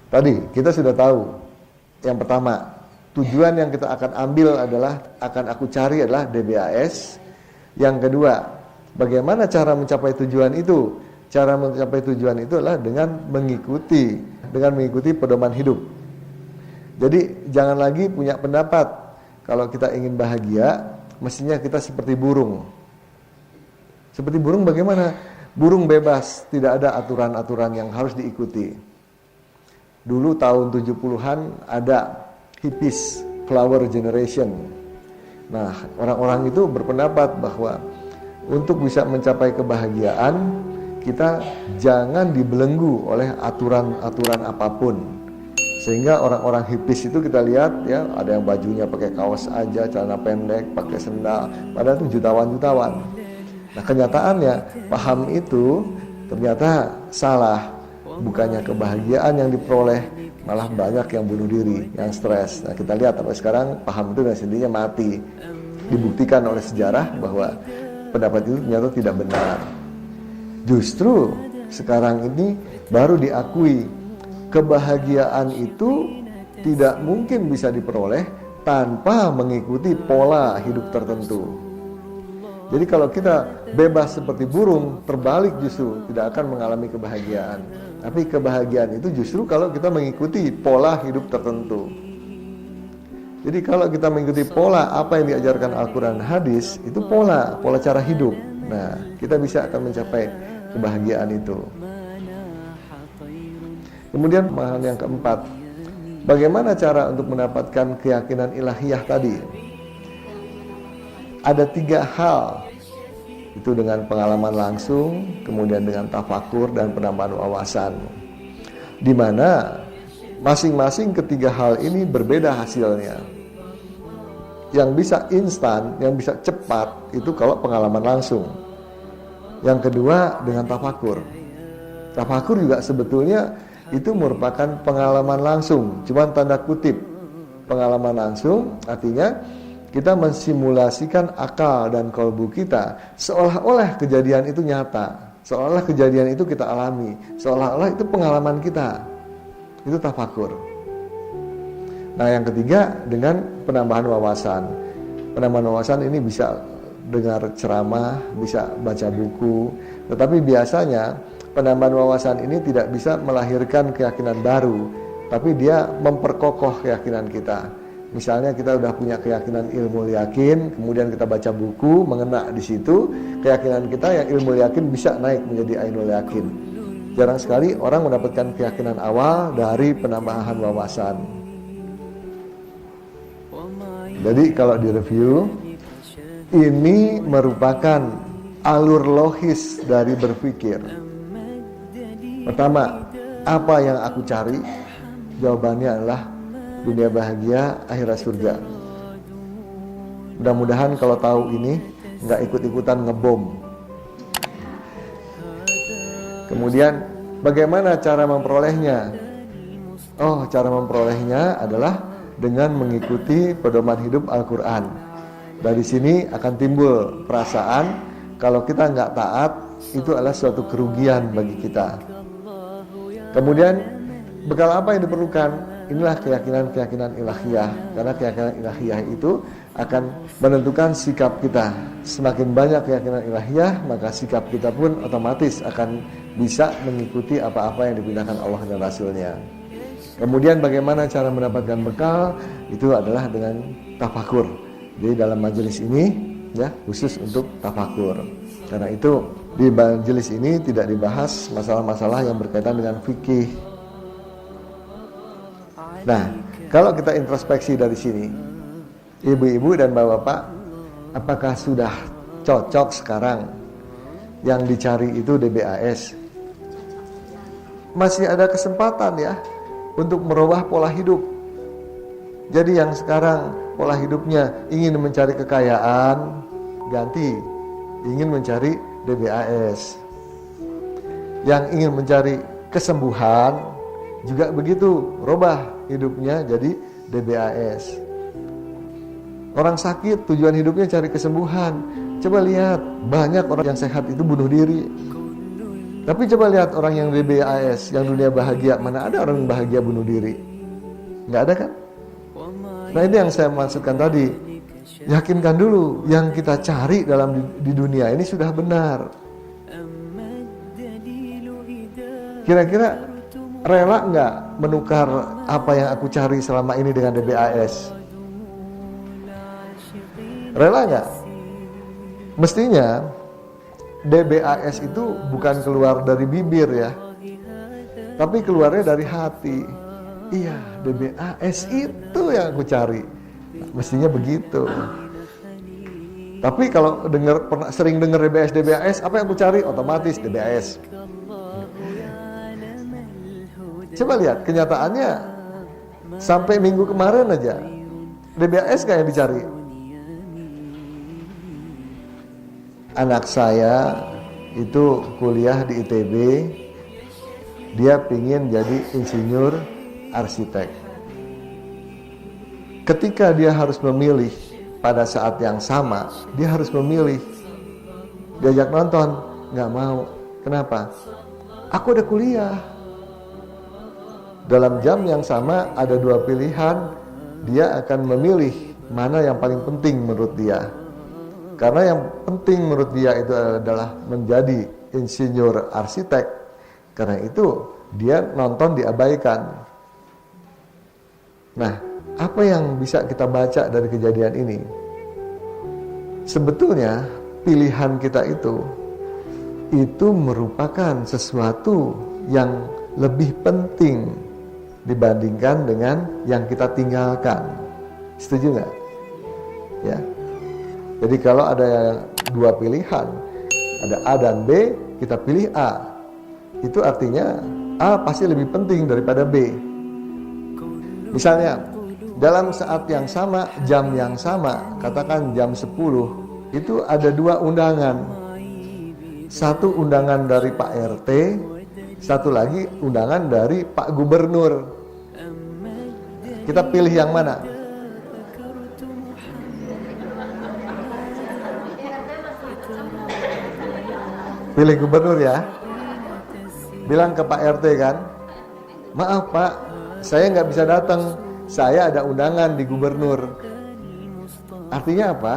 Tadi kita sudah tahu, yang pertama, tujuan yang kita akan ambil adalah, akan aku cari adalah DBAS. Yang kedua, bagaimana cara mencapai tujuan itu? Cara mencapai tujuan itu adalah dengan mengikuti pedoman hidup. Jadi jangan lagi punya pendapat, kalau kita ingin bahagia, mestinya kita seperti burung. Seperti burung bagaimana? Burung bebas, tidak ada aturan-aturan yang harus diikuti. Dulu tahun 70-an ada hippies, flower generation. Nah, orang-orang itu berpendapat bahwa untuk bisa mencapai kebahagiaan, kita jangan dibelenggu oleh aturan-aturan apapun. Sehingga orang-orang hippies itu kita lihat ya, ada yang bajunya pakai kaos aja, celana pendek, pakai sendal, padahal itu jutawan-jutawan. Nah, kenyataannya paham itu ternyata salah. Bukannya kebahagiaan yang diperoleh, malah banyak yang bunuh diri, yang stres. Nah, kita lihat sampai sekarang paham itu dan sendirinya mati. Dibuktikan oleh sejarah bahwa pendapat itu ternyata tidak benar. Justru sekarang ini baru diakui kebahagiaan itu tidak mungkin bisa diperoleh tanpa mengikuti pola hidup tertentu. Jadi kalau kita bebas seperti burung, terbalik justru tidak akan mengalami kebahagiaan. Tapi kebahagiaan itu justru kalau kita mengikuti pola hidup tertentu. Jadi kalau kita mengikuti pola apa yang diajarkan Al-Quran dan hadis, itu pola cara hidup. Nah, kita bisa akan mencapai kebahagiaan itu. Kemudian hal yang keempat, bagaimana cara untuk mendapatkan keyakinan ilahiyah tadi? Ada 3 hal, itu dengan pengalaman langsung, kemudian dengan tafakur dan penambahan wawasan, di mana masing-masing ketiga hal ini berbeda hasilnya. Yang bisa instan, yang bisa cepat, itu kalau pengalaman langsung. Yang kedua dengan tafakur. Tafakur juga sebetulnya itu merupakan pengalaman langsung, cuman tanda kutip. Pengalaman langsung artinya kita mensimulasikan akal dan kolbu kita seolah-olah kejadian itu nyata, seolah-olah kejadian itu kita alami, seolah-olah itu pengalaman kita. Itu tafakur. Nah, yang ketiga dengan penambahan wawasan. Penambahan wawasan ini bisa dengar ceramah, bisa baca buku, tetapi biasanya penambahan wawasan ini tidak bisa melahirkan keyakinan baru, tapi dia memperkokoh keyakinan kita. Misalnya kita udah punya keyakinan ilmu yakin, kemudian kita baca buku, mengena di situ, keyakinan kita yang ilmu yakin bisa naik menjadi ainul yakin. Jarang sekali orang mendapatkan keyakinan awal dari penambahan wawasan. Jadi kalau direview, ini merupakan alur logis dari berpikir. Pertama, apa yang aku cari? Jawabannya adalah dunia bahagia, akhirat surga. Mudah-mudahan kalau tahu ini nggak ikut-ikutan ngebom. Kemudian bagaimana cara memperolehnya? Oh, cara memperolehnya adalah dengan mengikuti pedoman hidup Al-Quran. Dari sini akan timbul perasaan kalau kita nggak taat itu adalah suatu kerugian bagi kita. Kemudian bekal apa yang diperlukan? Inilah keyakinan-keyakinan ilahiyah. Karena keyakinan ilahiyah itu akan menentukan sikap kita. Semakin banyak keyakinan ilahiyah, maka sikap kita pun otomatis akan bisa mengikuti apa-apa yang dipindahkan Allah dan Rasulnya. Kemudian bagaimana cara mendapatkan bekal? Itu adalah dengan tafakur. Jadi dalam majelis ini ya khusus untuk tafakur. Karena itu di majelis ini tidak dibahas masalah-masalah yang berkaitan dengan fikih. Nah, kalau kita introspeksi dari sini, ibu-ibu dan bapak-bapak, apakah sudah cocok sekarang yang dicari itu DBAS? Masih ada kesempatan ya untuk merubah pola hidup. Jadi yang sekarang pola hidupnya ingin mencari kekayaan, ganti, ingin mencari DBAS. Yang ingin mencari kesembuhan, juga begitu, rubah hidupnya jadi DBAS. Orang sakit tujuan hidupnya cari kesembuhan. Coba lihat, banyak orang yang sehat itu bunuh diri. Tapi coba lihat orang yang DBAS, yang dunia bahagia, mana ada orang yang bahagia bunuh diri? Nggak ada kan? Nah ini yang saya maksudkan tadi. Yakinkan dulu yang kita cari di dunia ini sudah benar. Kira-kira rela nggak menukar apa yang aku cari selama ini dengan DBAS? Rela nggak? Mestinya DBAS itu bukan keluar dari bibir ya, tapi keluarnya dari hati. Iya, DBAS itu yang aku cari. Mestinya begitu. Tapi kalau sering dengar DBAS, apa yang aku cari? Otomatis DBAS. Coba lihat kenyataannya, sampai minggu kemarin aja DBAS nggak yang dicari. Anak saya itu kuliah di ITB, dia pingin jadi insinyur arsitek. Ketika dia harus memilih pada saat yang sama, dia harus memilih. Diajak nonton, nggak mau. Kenapa? Aku ada kuliah. Dalam jam yang sama ada dua pilihan, dia akan memilih mana yang paling penting menurut dia. Karena yang penting menurut dia itu adalah menjadi insinyur arsitek. Karena itu dia nonton diabaikan. Nah, apa yang bisa kita baca dari kejadian ini? Sebetulnya pilihan kita itu merupakan sesuatu yang lebih penting dibandingkan dengan yang kita tinggalkan. Setuju nggak? Ya. Jadi kalau ada dua pilihan, ada A dan B, kita pilih A. Itu artinya A pasti lebih penting daripada B. Misalnya, dalam saat yang sama, jam yang sama, katakan jam 10, itu ada dua undangan. Satu undangan dari Pak RT, satu lagi undangan dari Pak Gubernur. Kita pilih yang mana? Pilih gubernur ya. Bilang ke Pak RT kan, maaf Pak, saya nggak bisa datang, saya ada undangan di gubernur. Artinya apa?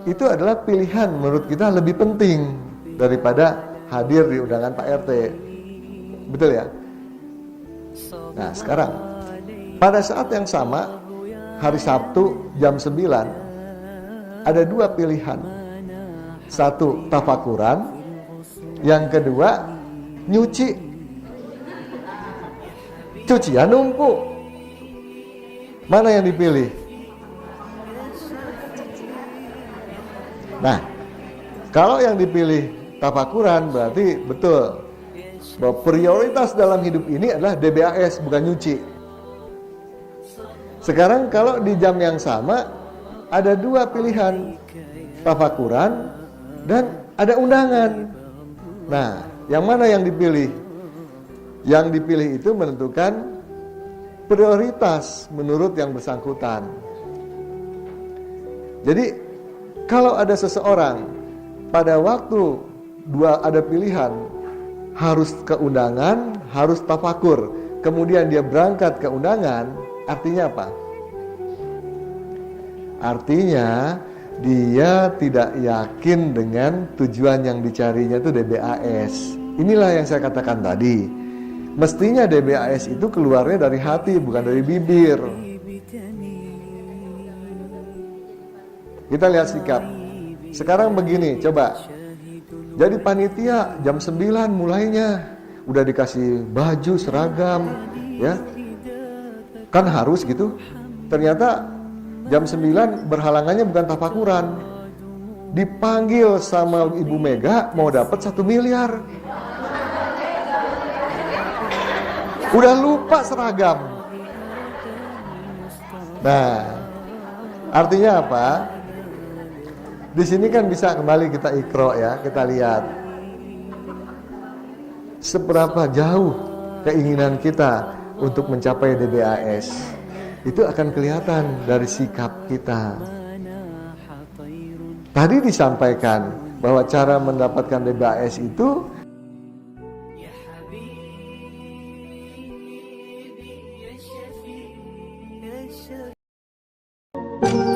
Itu adalah pilihan menurut kita lebih penting daripada hadir di undangan Pak RT. Betul ya? Nah sekarang, pada saat yang sama, hari Sabtu jam 9, ada dua pilihan. Satu, tafakuran. Yang kedua, nyuci. Cucian numpuk. Mana yang dipilih? Nah, kalau yang dipilih tafakuran berarti betul bahwa prioritas dalam hidup ini adalah DBAS, bukan nyuci. Sekarang kalau di jam yang sama ada dua pilihan, tafakuran dan ada undangan. Nah, yang mana yang dipilih? Yang dipilih itu menentukan prioritas menurut yang bersangkutan. Jadi, kalau ada seseorang pada waktu ada pilihan, harus ke undangan, harus tafakur, kemudian dia berangkat ke undangan, artinya apa? Artinya dia tidak yakin dengan tujuan yang dicarinya itu DBAS. Inilah yang saya katakan tadi. Mestinya DBAS itu keluarnya dari hati, bukan dari bibir. Kita lihat sikap. Sekarang begini, coba. Jadi panitia jam 9 mulainya. Udah dikasih baju, seragam, ya. Kan harus gitu. Ternyata jam 9 berhalangannya bukan tafakuran. Dipanggil sama Ibu Mega mau dapat 1 miliar. Udah lupa seragam. Nah, artinya apa? Di sini kan bisa kembali kita ikro ya, kita lihat seberapa jauh keinginan kita untuk mencapai DBAS. Itu akan kelihatan dari sikap kita. Tadi disampaikan bahwa cara mendapatkan DBAS itu Thank you.